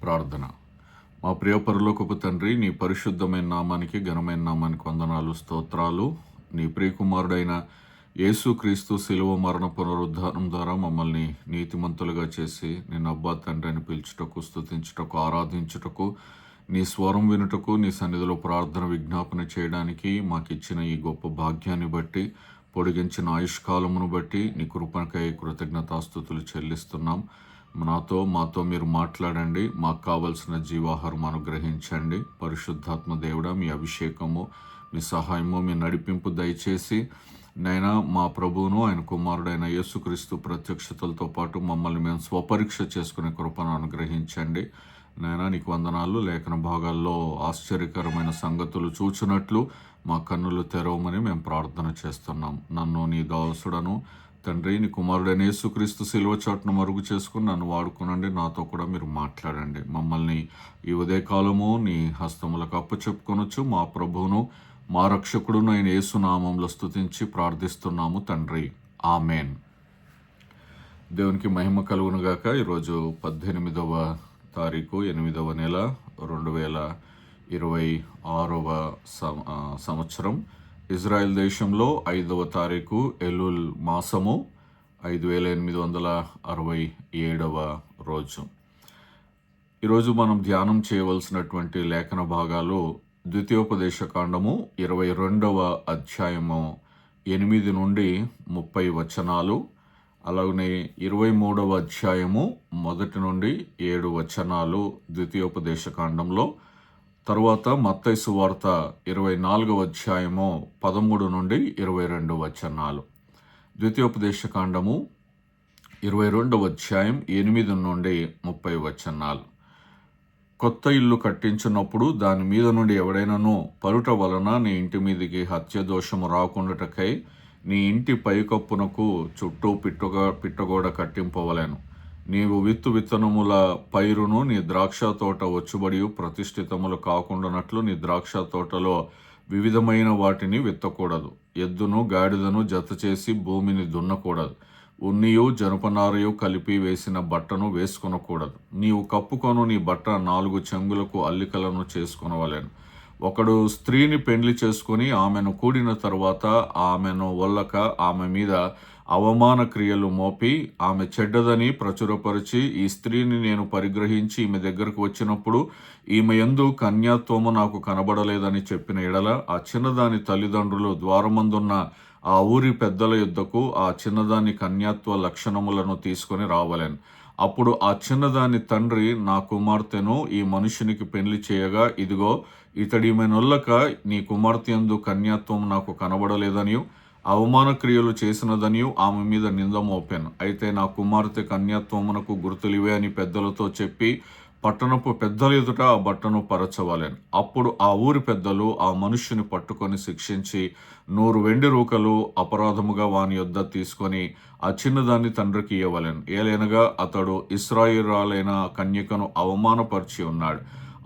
ప్రార్థన. మా ప్రియ పరలోకపు తండ్రి, నీ పరిశుద్ధమైన నామానికి, ఘనమైన నామానికి వందనాలు, స్తోత్రాలు. నీ ప్రియకుమారుడైన యేసుక్రీస్తు శిలువ మరణ పునరుద్ధానం ద్వారా మమ్మల్ని నీతిమంతులుగా చేసి నిన్ను అబ్బా తండ్రి అని పిలుచుటకు, స్తుతించుటకు, ఆరాధించుటకు, నీ స్వరం వినుటకు, నీ సన్నిధిలో ప్రార్థన విజ్ఞాపన చేయడానికి మాకు ఇచ్చిన ఈ గొప్ప భాగ్యాన్ని బట్టి, పొడిగించిన ఆయుష్కాలమును బట్టి నీ కృపకై కృతజ్ఞతాస్తుతులు చెల్లిస్తున్నాం. మాతో మీరు మాట్లాడండి. మాకు కావలసిన జీవాహారం అనుగ్రహించండి. పరిశుద్ధాత్మ దేవుడా, మీ అభిషేకము, మీ సహాయము, మీ నడిపింపు దయచేసి నైనా మా ప్రభువును, ఆయన కుమారుడైన యేసుక్రీస్తు ప్రత్యక్షతలతో పాటు మమ్మల్ని మేము స్వపరీక్ష చేసుకునే కృపను అనుగ్రహించండి. నైనా నీకు వందనాలు. లేఖన భాగాల్లో ఆశ్చర్యకరమైన సంగతులు చూచినట్లు మా కన్నులు తెరవమని మేము ప్రార్థన చేస్తున్నాం. నన్ను నీ దాసుడను తండ్రి, నీ కుమారుడైన యేసుక్రీస్తు శిలువ చాటును మరుగు చేసుకుని నన్ను వాడుకునండి. నాతో కూడా మీరు మాట్లాడండి. మమ్మల్ని ఈ ఉదయకాలము నీ హస్తములకు అప్పచెప్పుకొనొచ్చు. మా ప్రభువును, మా రక్షకుడును ఆయన యేసునామంలో స్తుతించి ప్రార్థిస్తున్నాము తండ్రి, ఆమెన్. దేవునికి మహిమ కలుగునుగాక. ఈరోజు 18వ తారీఖు 8వ నెల 2026వ సంవత్సరం. ఇజ్రాయెల్ దేశంలో 5వ తారీఖు ఎలుల్ మాసము, 5867వ రోజు. ఈరోజు మనం ధ్యానం చేయవలసినటువంటి లేఖన భాగాలు ద్వితీయోపదేశ కాండము 22వ అధ్యాయము 8 నుండి 30 వచనాలు, అలాగనే 23వ అధ్యాయము 1 నుండి 7 వచనాలు ద్వితీయోపదేశ కాండంలో. తరువాత మత్తయి సువార్త 24వ అధ్యాయము 13 నుండి 22 వచనాలు. ద్వితీయోపదేశ కాండము 22వ అధ్యాయం 8 నుండి 30 వచనాలు. కొత్త ఇల్లు కట్టించినప్పుడు దాని మీద నుండి ఎవడైనాను పరుట వలన నీ ఇంటి మీదికి హత్య దోషము రాకుండాటకై నీ ఇంటి పైకప్పునకు చుట్టూ పిట్టగోడ కట్టింపవలెను. నీవు విత్తనముల పైరును నీ ద్రాక్ష తోట వచ్చుబడి ప్రతిష్ఠితములు కాకుండానట్లు నీ ద్రాక్ష తోటలో వివిధమైన వాటిని విత్తకూడదు. ఎద్దును గాడిదను జత చేసి భూమిని దున్నకూడదు. ఉన్నియు జనపనారయు కలిపి వేసిన బట్టను వేసుకొనకూడదు. నీవు కప్పుకొను నీ బట్ట 4 చెంగులకు అల్లికలను చేసుకొనవలెను. ఒకడు స్త్రీని పెండ్లి చేసుకుని ఆమెను కూడిన తరువాత ఆమెను వల్లక ఆమె మీద అవమాన క్రియలు మోపి ఆమె చెడ్డదని ప్రచురపరిచి, ఈ స్త్రీని నేను పరిగ్రహించి ఈమె దగ్గరకు వచ్చినప్పుడు ఈమె యందు కన్యాత్వము నాకు కనబడలేదని చెప్పిన ఎడల ఆ చిన్నదాని తల్లిదండ్రులు ద్వారమందున్న ఆ ఊరి పెద్దల యుద్ధకు ఆ చిన్నదాని కన్యాత్వ లక్షణములను తీసుకొని రావలెను. అప్పుడు ఆ చిన్నదాని తండ్రి, నా కుమార్తెను ఈ మనుషునికి పెళ్లి చేయగా ఇదిగో ఇతడిమెనొల్లక నీ కుమార్తె యందు కన్యాత్వం నాకు కనబడలేదనియు అవమాన క్రియలు చేసినదనియు ఆమె మీద నింద మోపాను. అయితే నా కుమార్తె కన్యాత్వమునకు గుర్తులివే అని పెద్దలతో చెప్పి పట్టణపు పెద్దల ఎదుట ఆ బట్టను పరచవలెను. అప్పుడు ఆ ఊరి పెద్దలు ఆ మనుష్యుని పట్టుకొని శిక్షించి 100 వెండి రూకలు అపరాధముగా వాని యొద్ద తీసుకొని ఆ చిన్నదాన్ని తండ్రికి ఇవ్వవలెను. ఏలైనగా అతడు ఇశ్రాయేలీయురాలైన కన్యకను అవమానపరిచి ఉన్నాడు.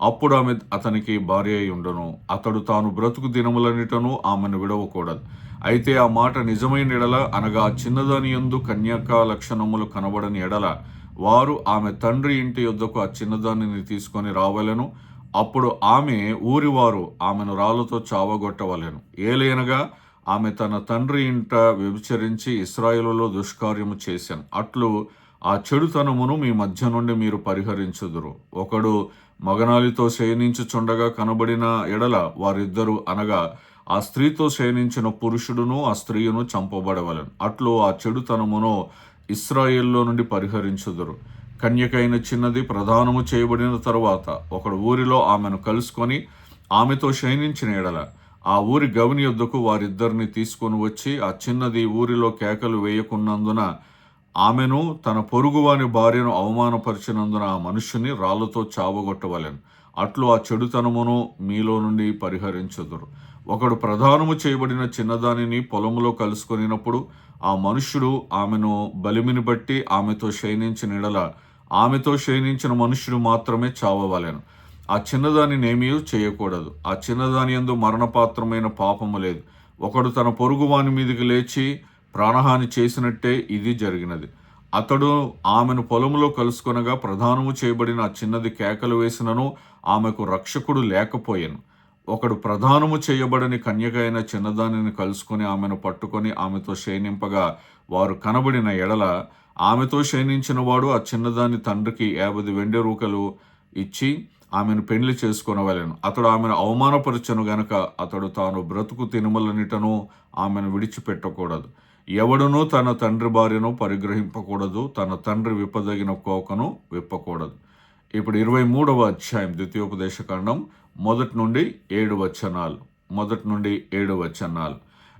అప్పుడు ఆమె అతనికి భార్య అయి ఉండును. అతడు తాను బ్రతుకు దినములన్నిటను ఆమెను విడవకూడదు. అయితే ఆ మాట నిజమైన ఎడల, అనగా ఆ చిన్నదాని యందు కన్యకా లక్షణములు కనబడని ఎడల, వారు ఆమె తండ్రి ఇంటి యొద్దకు ఆ చిన్నదానిని తీసుకొని రావలెను. అప్పుడు ఆమె ఊరివారు ఆమెను రాళ్లతో చావగొట్టవలెను. ఏలయనగా ఆమె తన తండ్రి ఇంట వ్యభిచరించి ఇశ్రాయేలులో దుష్కార్యము చేశాను. అట్లు ఆ చెడుతనమును మీ మధ్య నుండి మీరు పరిహరించుదురు. ఒకడు మగనాలితో శయనించుచుండగా కనబడిన ఎడల వారిద్దరూ, అనగా ఆ స్త్రీతో శయనించిన పురుషుడును ఆ స్త్రీయును చంపబడవలెను. అట్లు ఆ చెడుతనమును ఇశ్రాయేల్లో నుండి పరిహరించుదురు. కన్యకైన చిన్నది ప్రదానము చేయబడిన తరువాత ఒకడు ఊరిలో ఆమెను కలుసుకొని ఆమెతో శయనించిన ఎడల ఆ ఊరి గవిని యొద్దకు వారిద్దరిని తీసుకొని వచ్చి ఆ చిన్నది ఊరిలో కేకలు వేయకున్నందున ఆమెను తన పొరుగువాని భార్యను అవమానపరిచినందున ఆ మనుష్యుని రాళ్లతో చావగొట్టవలెను. అట్లు ఆ చెడుతనమును మీలో నుండి పరిహరించుదురు. ఒకడు ప్రదానము చేయబడిన చిన్నదానిని పొలములో కలుసుకొనినప్పుడు ఆ మనుష్యుడు ఆమెను బలిమిని బట్టి ఆమెతో శయనించిన ఎడల ఆమెతో శయనించిన మనుష్యుడు మాత్రమే చావవలెను. ఆ చిన్నదానిని ఏమీ చేయకూడదు. ఆ చిన్నదాని యందు మరణపాత్రమైన పాపము లేదు. ఒకడు తన పొరుగువాని మీదకి లేచి ప్రాణహాని చేసినట్టే ఇది జరిగినది. అతడు ఆమెను పొలములో కలుసుకొనగా ప్రధానము చేయబడిన ఆ చిన్నది కేకలు వేసినను ఆమెకు రక్షకుడు లేకపోయాను. ఒకడు ప్రధానము చేయబడని కన్యక అయిన చిన్నదానిని కలుసుకొని ఆమెను పట్టుకొని ఆమెతో శయనింపగా వారు కనబడిన ఎడల ఆమెతో శయనించిన వాడు ఆ చిన్నదాని తండ్రికి 50 వెండి రూకలు ఇచ్చి ఆమెను పెళ్లి చేసుకొనవలెను. అతడు ఆమెను అవమానపరచను గనక అతడు తాను బ్రతుకు తినుమలనిటను ఆమెను విడిచిపెట్టకూడదు. ఎవడునూ తన తండ్రి భార్యను పరిగ్రహింపకూడదు, తన తండ్రి విప్పదగిన కోకను విప్పకూడదు. ఇప్పుడు 23వ అధ్యాయం ద్వితీయోపదేశకాండం 1-7 వచనాలు.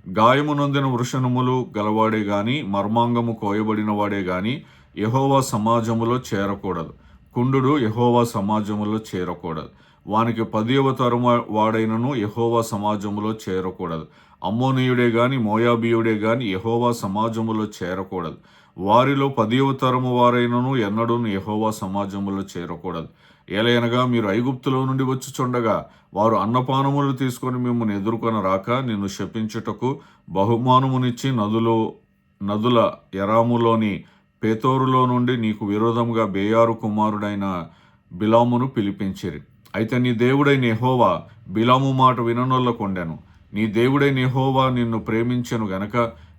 గాయము నొందిన వృషణములు గలవాడే గాని మర్మాంగము కోయబడిన వాడే గాని యెహోవా సమాజములో చేరకూడదు. కుండుడు యెహోవా సమాజములో చేరకూడదు. వానికి 10వ తరము వాడైనను యెహోవా సమాజములో చేరకూడదు. అమ్మోనీయుడే గాని మోయాబీయుడే గాని యెహోవా సమాజములో చేరకూడదు. వారిలో 10వ తరము వారైనను ఎన్నడూను యెహోవా సమాజములో చేరకూడదు. ఏలయనగా మీరు ఐగుప్తులో నుండి వచ్చుచుండగా వారు అన్నపానములు తీసుకొని మిమ్మల్ని ఎదుర్కొని రాక నిన్ను శపించుటకు బహుమానమునిచ్చి నదుల ఎరాములోని పేతోరులో నుండి నీకు విరోధముగా బేయారు కుమారుడైన బిలామును పిలిపించిరి. అయితే నీ దేవుడైన యెహోవా బిలాము మాట విననొల్లకొండెను. నీ దేవుడైన యెహోవా నిన్ను ప్రేమించెను గనక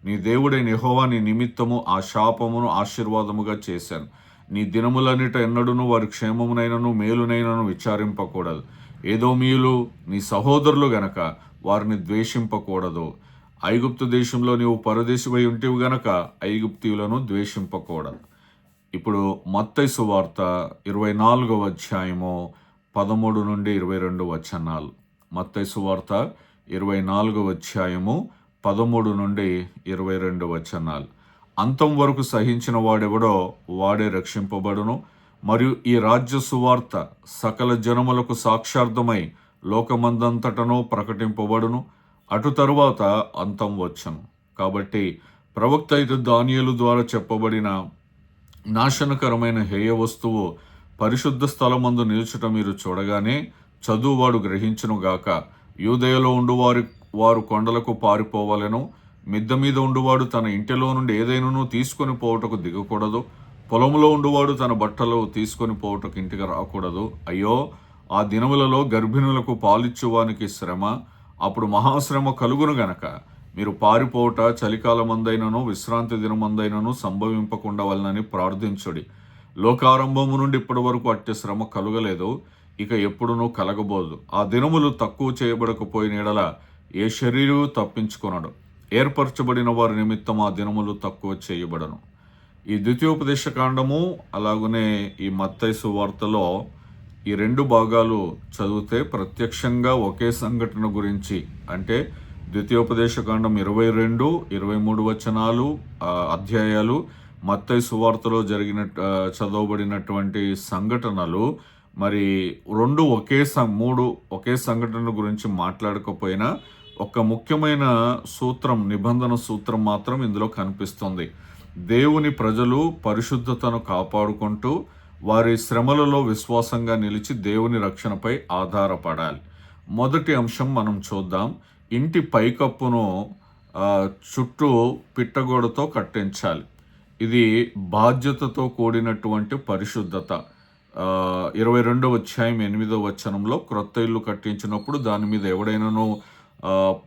నీ దేవుడైన యెహోవా నీ నిమిత్తము ఆ శాపమును ఆశీర్వాదముగా చేశాను. నీ దినములన్నిట ఎన్నడూను వారి క్షేమమునైనను మేలునైనను విచారింపకూడదు. ఏదోమీయులు నీ సహోదరులు గనక వారిని ద్వేషింపకూడదు. ఐగుప్తు దేశంలో నీవు పరదేశివై ఉంటివి గనక ఐగుప్తీయులను ద్వేషింపకూడదు. ఇప్పుడు మత్తయి సువార్త 24వ అధ్యాయము 13-22 వచనాలు. మత్తయి సువార్త 24వ అధ్యాయము 13-22 వచనాలు. అంతం వరకు సహించిన వాడెవడో వాడే రక్షింపబడును. మరియు ఈ రాజ్య సువార్త సకల జనములకు సాక్షార్థమై లోకమందంతటను ప్రకటింపబడును. అటు తరువాత అంతం వచ్చును. కాబట్టి ప్రవక్త అయిన దానియేలు ద్వారా చెప్పబడిన నాశనకరమైన హేయ వస్తువు పరిశుద్ధ స్థలమందు నిలుచుట మీరు చూడగానే చదువువాడు గ్రహించునుగాక. యూదయలో వారు కొండలకు పారిపోవాలను. మిద్దె మీద ఉండువాడు తన ఇంటిలో నుండి ఏదైనాను తీసుకొని పోవుటకు దిగకూడదు. పొలంలో ఉండువాడు తన బట్టలు తీసుకొని పోవుటకు ఇంటికి రాకూడదు. అయ్యో, ఆ దినములలో గర్భిణులకు పాలిచ్చువానికి శ్రమ, అప్పుడు మహాశ్రమ కలుగును గనక మీరు పారిపోవుట చలికాలమందైనను విశ్రాంతి దినమందైనను సంభవింపకుండా వలనని ప్రార్థించుడి. లోకారంభము నుండి ఇప్పటి వరకు అట్టి శ్రమ కలుగలేదు, ఇక ఎప్పుడునూ కలగబోదు. ఆ దినములు తక్కువ చేయబడకపోయిన ఎడల ఏ శరీరము తప్పించుకొనడు. ఏర్పరచబడిన వారి నిమిత్తం ఆ దినములు తక్కువ చేయబడను. ఈ ద్వితీయోపదేశకాండము అలాగనే ఈ మత్తయి సువార్తలో ఈ 2 భాగాలు చదివితే ప్రత్యక్షంగా ఒకే సంఘటన గురించి, అంటే ద్వితీయోపదేశకాండం 22-23 వచనాలు అధ్యాయాలు, మత్తయి సువార్తలో చదవబడినటువంటి సంఘటనలు మరి 2 ఒకే సంఘటన గురించి మాట్లాడకపోయినా ఒక ముఖ్యమైన సూత్రం, నిబంధన సూత్రం మాత్రం ఇందులో కనిపిస్తుంది. దేవుని ప్రజలు పరిశుద్ధతను కాపాడుకుంటూ వారి శ్రమలలో విశ్వాసంగా నిలిచి దేవుని రక్షణపై ఆధారపడాలి. మొదటి అంశం మనం చూద్దాం. ఇంటి పైకప్పును చుట్టూ పిట్టగోడతో కట్టించాలి. ఇది బాధ్యతతో కూడినటువంటి పరిశుద్ధత. 22వ అధ్యాయం 8వ వచనంలో క్రొత్త ఇల్లు కట్టించినప్పుడు దాని మీద ఎవడైనాను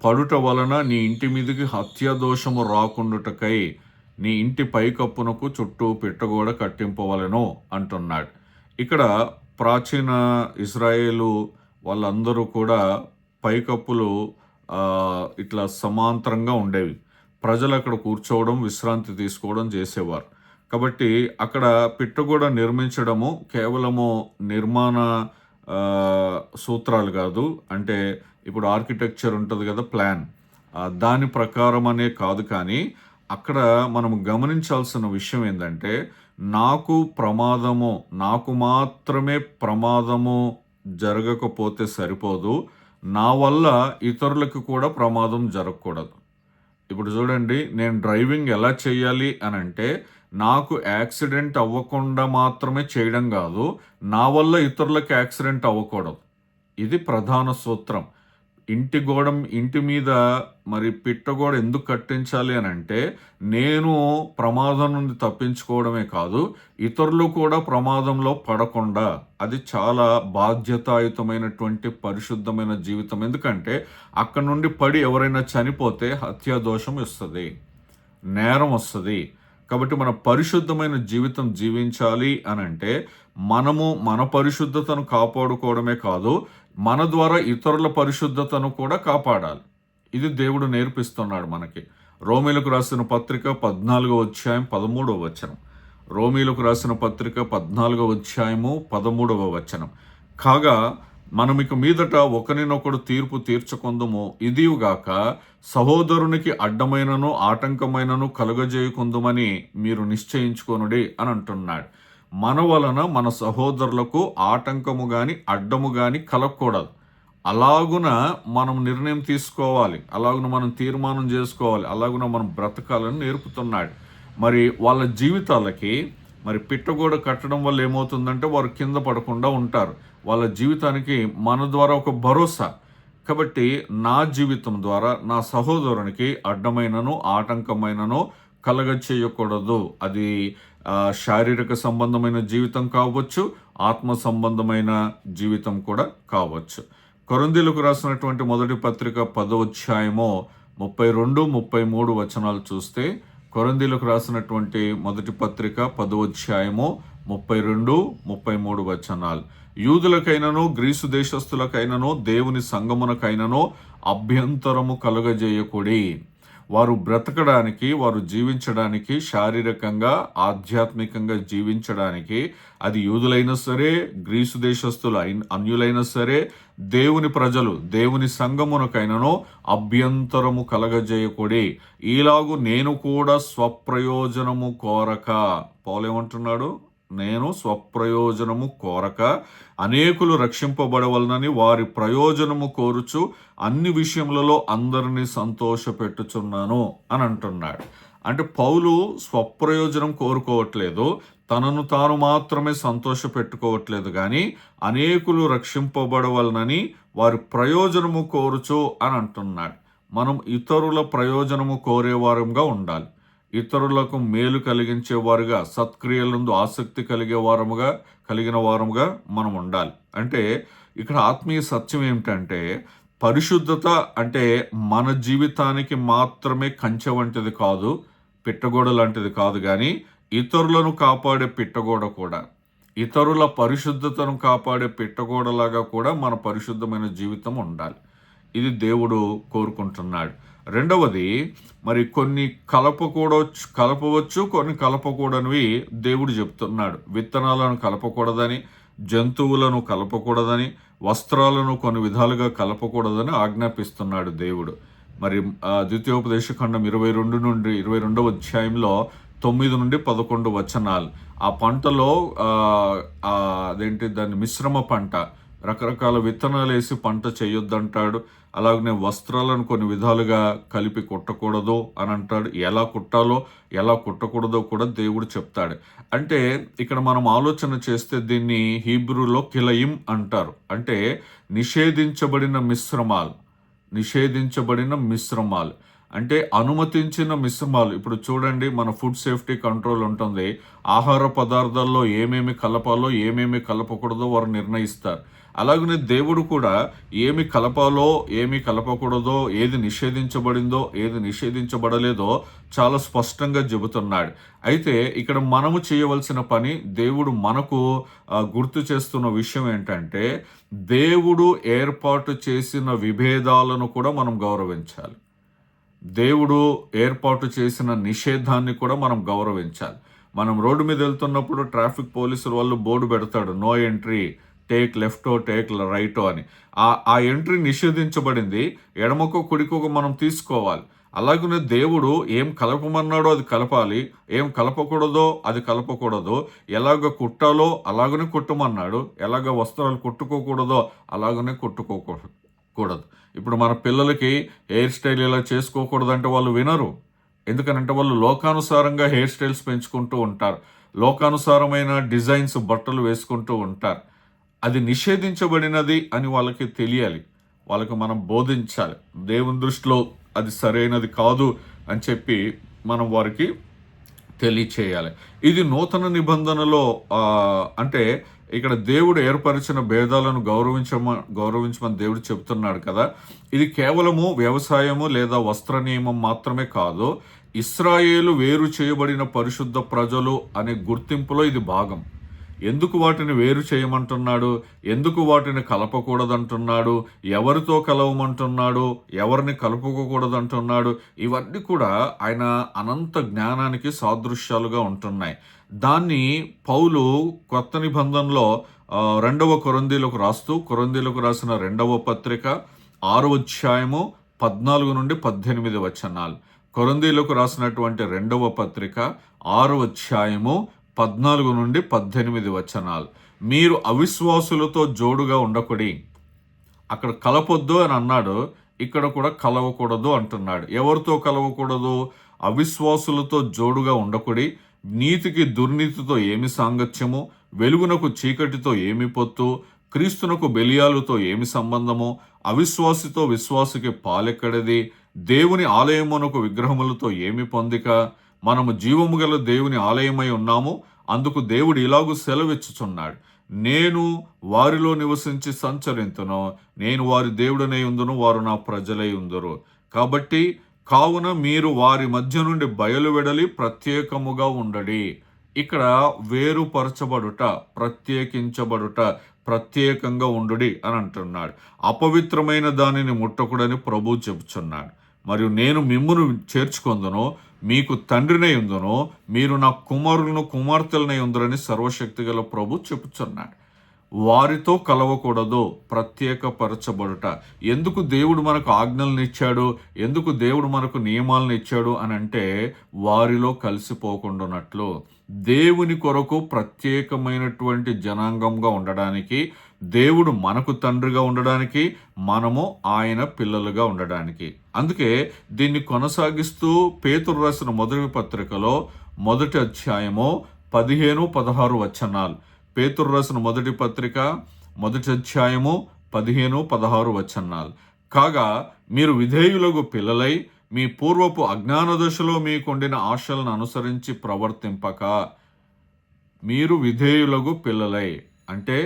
పడుట వలన నీ ఇంటి మీదకి హత్యాదోషము రాకుండుటకై నీ ఇంటి పైకప్పునకు చుట్టూ పిట్టగోడ కట్టింపవలెను అంటున్నాడు. ఇక్కడ ప్రాచీన ఇజ్రాయేలు వాళ్ళందరూ కూడా పైకప్పులు ఇట్లా సమాంతరంగా ఉండేవి. ప్రజలు అక్కడ కూర్చోవడం, విశ్రాంతి తీసుకోవడం చేసేవారు. కాబట్టి అక్కడ పిట్టగోడ నిర్మించడము కేవలము నిర్మాణ సూత్రాలు కాదు, అంటే ఇప్పుడు ఆర్కిటెక్చర్ ఉంటుంది కదా, ప్లాన్, దాని ప్రకారం అనే కాదు. కానీ అక్కడ మనం గమనించాల్సిన విషయం ఏంటంటే నాకు మాత్రమే ప్రమాదము జరగకపోతే సరిపోదు, నా వల్ల ఇతరులకు కూడా ప్రమాదం జరగకూడదు. ఇప్పుడు చూడండి, నేను డ్రైవింగ్ ఎలా చేయాలి అని అంటే నాకు యాక్సిడెంట్ అవ్వకుండా మాత్రమే చేయడం కాదు, నా వల్ల ఇతరులకు యాక్సిడెంట్ అవ్వకూడదు. ఇది ప్రధాన సూత్రం. ఇంటి మీద మరి పిట్టగోడ ఎందుకు కట్టించాలి అని అంటే, నేను ప్రమాదం నుండి తప్పించుకోవడమే కాదు, ఇతరులు కూడా ప్రమాదంలో పడకుండా, అది చాలా బాధ్యతాయుతమైనటువంటి పరిశుద్ధమైన జీవితం. ఎందుకంటే అక్కడ నుండి పడి ఎవరైనా చనిపోతే హత్యా దోషం వస్తుంది, నేరం వస్తుంది. కాబట్టి మన పరిశుద్ధమైన జీవితం జీవించాలి అని అంటే మనము మన పరిశుద్ధతను కాపాడుకోవడమే కాదు, మన ద్వారా ఇతరుల పరిశుద్ధతను కూడా కాపాడాలి. ఇది దేవుడు నేర్పిస్తున్నాడు మనకి. రోమీలకు రాసిన పత్రిక 14వ అధ్యాయం 13వ వచనం. రోమీలకు రాసిన పత్రిక 14వ అధ్యాయము 13వ వచనం. కాగా మనం ఇక మీదట ఒకరినొకడు తీర్పు తీర్చుకొందుము, ఇదియుగాక సహోదరునికి అడ్డమైనను ఆటంకమైనను కలుగజేయకుందుమని మీరు నిశ్చయించుకొనుడి అని అంటున్నాడు. మన వలన మన సహోదరులకు ఆటంకము గాని అడ్డము గాని కలగకూడదు. అలాగున మనం నిర్ణయం తీసుకోవాలి, అలాగున మనం తీర్మానం చేసుకోవాలి, అలాగున మనం బ్రతకాలని నేర్పుతున్నాడు. మరి వాళ్ళ జీవితాలకి మరి పిట్టగోడ కట్టడం వల్ల ఏమవుతుందంటే వారు కింద పడకుండా ఉంటారు. వాళ్ళ జీవితానికి మన ద్వారా ఒక భరోసా. కాబట్టి నా జీవితం ద్వారా నా సహోదరునికి అడ్డమైనను ఆటంకమైనను కలగ చేయకూడదు. అది శారీరక సంబంధమైన జీవితం కావచ్చు, ఆత్మ సంబంధమైన జీవితం కూడా కావచ్చు. కొరింథీయులకు రాసినటువంటి మొదటి పత్రిక 10వ అధ్యాయము 32, 33 వచనాలు చూస్తే, కొరింథీయులకు రాసినటువంటి మొదటి పత్రిక 10వ అధ్యాయము 32, 33 వచనాలు. యూదులకైనను గ్రీసు దేశస్థులకైనను దేవుని సంగమునకైనను అభ్యంతరము కలుగజేయకుడి. వారు బ్రతకడానికి, వారు జీవించడానికి, శారీరకంగా ఆధ్యాత్మికంగా జీవించడానికి, అది యూదులైనా సరే, గ్రీసు దేశస్థులు అన్యులైనా సరే, దేవుని ప్రజలు, దేవుని సంగమునకైనను అభ్యంతరము కలగజేయకుడి. ఈలాగు నేను కూడా స్వప్రయోజనము కోరక, పౌలేమంటున్నాడు, నేను స్వప్రయోజనము కోరక అనేకులు రక్షింపబడవలనని వారి ప్రయోజనము కోరుచు అన్ని విషయములలో అందరినీ సంతోషపెట్టుచున్నాను అని అంటున్నాడు. అంటే పౌలు స్వప్రయోజనం కోరుకోవట్లేదు, తనను తాను మాత్రమే సంతోష పెట్టుకోవట్లేదు, కానీ అనేకులు రక్షింపబడవలనని వారి ప్రయోజనము కోరుచు అని అంటున్నాడు. మనం ఇతరుల ప్రయోజనము కోరేవారంగా ఉండాలి, ఇతరులకు మేలు కలిగించేవారుగా, సత్క్రియలందు ఆసక్తి కలిగిన వారముగా మనం ఉండాలి. అంటే ఇక్కడ ఆత్మీయ సత్యం ఏమిటంటే, పరిశుద్ధత అంటే మన జీవితానికి మాత్రమే కంచె వంటిది కాదు, పిట్టగోడ లాంటిది కాదు, కానీ ఇతరులను కాపాడే పిట్టగోడ కూడా, ఇతరుల పరిశుద్ధతను కాపాడే పిట్టగోడలాగా కూడా మన పరిశుద్ధమైన జీవితం ఉండాలి. ఇది దేవుడు కోరుకుంటున్నాడు. రెండవది, మరి కొన్ని కలపవచ్చు, కొన్ని కలపకూడనివి దేవుడు చెప్తున్నాడు. విత్తనాలను కలపకూడదని, జంతువులను కలపకూడదని, వస్త్రాలను కొన్ని విధాలుగా కలపకూడదని ఆజ్ఞాపిస్తున్నాడు దేవుడు. మరి ద్వితీయోపదేశకాండం 22 నుండి 22వ అధ్యాయంలో 9 నుండి 11 వచనాలు. ఆ పంటలో దాన్ని మిశ్రమ పంట, రకరకాల విత్తనాలు వేసి పంట చేయొద్దంటాడు. అలాగనే వస్త్రాలను కొన్ని విధాలుగా కలిపి కుట్టకూడదు అని అంటాడు. ఎలా కుట్టాలో ఎలా కుట్టకూడదో కూడా దేవుడు చెప్తాడు. అంటే ఇక్కడ మనం ఆలోచన చేస్తే దీన్ని హీబ్రూలో కిలయిం అంటారు. అంటే నిషేధించబడిన మిశ్రమాలు, అంటే అనుమతించిన మిశ్రమాలు. ఇప్పుడు చూడండి, మన ఫుడ్ సేఫ్టీ కంట్రోల్ ఉంటుంది, ఆహార పదార్థాల్లో ఏమేమి కలపాలో ఏమేమి కలపకూడదో వారు నిర్ణయిస్తారు. అలాగనే దేవుడు కూడా ఏమి కలపాలో ఏమి కలపకూడదో, ఏది నిషేధించబడిందో ఏది నిషేధించబడలేదో చాలా స్పష్టంగా చెబుతున్నాడు. అయితే ఇక్కడ మనము చేయవలసిన పని, దేవుడు మనకు గుర్తు చేస్తున్న విషయం ఏంటంటే, దేవుడు ఏర్పాటు చేసిన విభేదాలను కూడా మనం గౌరవించాలి, దేవుడు ఏర్పాటు చేసిన నిషేధాన్ని కూడా మనం గౌరవించాలి. మనం రోడ్డు మీద వెళ్తున్నప్పుడు ట్రాఫిక్ పోలీసుల వాళ్ళు బోర్డు పెడతాడు, నో ఎంట్రీ, టేక్ లెఫ్టో టేక్ రైటో అని. ఆ ఎంట్రీ నిషేధించబడింది, ఎడమకో కుడికో మనం తీసుకోవాలి. అలాగనే దేవుడు ఏం కలపమన్నాడో అది కలపాలి, ఏం కలపకూడదో అది కలపకూడదు, ఎలాగ కుట్టాలో అలాగనే కుట్టమన్నాడు, ఎలాగ వస్త్రాలు కుట్టుకోకూడదో అలాగనే కుట్టుకోకూడదు. ఇప్పుడు మన పిల్లలకి హెయిర్ స్టైల్ ఇలా చేసుకోకూడదంటే వాళ్ళు వినరు. ఎందుకనంటే వాళ్ళు లోకానుసారంగా హెయిర్ స్టైల్స్ పెంచుకుంటూ ఉంటారు, లోకానుసారమైన డిజైన్స్ బట్టలు వేసుకుంటూ ఉంటారు. అది నిషేధించబడినది అని వాళ్ళకి తెలియాలి. వాళ్ళకి మనం బోధించాలి. దేవుని దృష్టిలో అది సరైనది కాదు అని చెప్పి మనం వారికి తెలియచేయాలి. ఇది నూతన నిబంధనలో అంటే ఇక్కడ దేవుడు ఏర్పరిచిన భేదాలను గౌరవించమని దేవుడు చెప్తున్నాడు కదా. ఇది కేవలము వ్యవసాయము లేదా వస్త్ర నియమం మాత్రమే కాదు. ఇశ్రాయేలు వేరు చేయబడిన పరిశుద్ధ ప్రజలు అనే గుర్తింపులో ఇది భాగం. ఎందుకు వాటిని వేరు చేయమంటున్నాడు, ఎందుకు వాటిని కలపకూడదంటున్నాడు, ఎవరితో కలవమంటున్నాడు, ఎవరిని కలుపుకోకూడదంటున్నాడు, ఇవన్నీ కూడా ఆయన అనంత జ్ఞానానికి సాదృశ్యాలుగా ఉంటున్నాయి. దాన్ని పౌలు కొత్త నిబంధనలో 2వ కొరింథీయులకు రాస్తూ, కొరింథీయులకు రాసిన 2వ పత్రిక 6వ అధ్యాయము 14 నుండి 18 వచనాలు. కొరింథీయులకు రాసినటువంటి 2వ పత్రిక 6వ అధ్యాయము 14 నుండి 18 వచనాలు. మీరు అవిశ్వాసులతో జోడుగా ఉండకుడి. అక్కడ కలపొద్దు అని అన్నాడు, ఇక్కడ కూడా కలవకూడదు అంటున్నాడు. ఎవరితో కలవకూడదు? అవిశ్వాసులతో జోడుగా ఉండకుడి. నీతికి దుర్నీతితో ఏమి సాంగత్యము, వెలుగునకు చీకటితో ఏమి పొత్తు, క్రీస్తునకు బెలియాలుతో ఏమి సంబంధము, అవిశ్వాసితో విశ్వాసికి పాలెక్కడది, దేవుని ఆలయమునకు విగ్రహములతో ఏమి పొందిక, మనము జీవము గల దేవుని ఆలయమై ఉన్నాము, అందుకు దేవుడు ఇలాగూ సెలవిచ్చుచున్నాడు, నేను వారిలో నివసించి సంచరింతును, నేను వారి దేవుడనై ఉందును, వారు నా ప్రజలై ఉందరు. కాబట్టి కావున మీరు వారి మధ్య నుండి బయలువెడలి ప్రత్యేకముగా ఉండడి. ఇక్కడ వేరుపరచబడుట, ప్రత్యేకించబడుట, ప్రత్యేకంగా ఉండుడి అని అంటున్నాడు. అపవిత్రమైన దానిని ముట్టకుడని ప్రభువు చెబుతున్నాడు. మరియు నేను మిమ్మును చేర్చుకొందును, మీకు తండ్రినై ఉందును, మీరు నా కుమారులను కుమార్తెలనై ఉందరని సర్వశక్తిగల ప్రభు చెబుతున్నాడు. వారితో కలవకూడదు, ప్రత్యేకపరచబడుట. ఎందుకు దేవుడు మనకు ఆజ్ఞలను ఇచ్చాడు, ఎందుకు దేవుడు మనకు నియమాలను ఇచ్చాడు అని అంటే వారిలో కలిసిపోకుండానట్లు, దేవుని కొరకు ప్రత్యేకమైనటువంటి జనాంగంగా ఉండడానికి, దేవుడు మనకు తండ్రిగా ఉండడానికి, మనము ఆయన పిల్లలుగా ఉండడానికి. అందుకే దీన్ని కొనసాగిస్తూ పేతురు రాసిన మొదటి పత్రికలో 1వ అధ్యాయము 15-16 వచనాలు. పేతురు రాసిన మొదటి పత్రిక 1వ అధ్యాయము 15-16 వచనాలు. కాగా మీరు విధేయులకు పిల్లలై మీ పూర్వపు అజ్ఞాన దశలో మీకుండిన ఆశలను అనుసరించి ప్రవర్తింపక. మీరు విధేయులకు పిల్లలై అంటే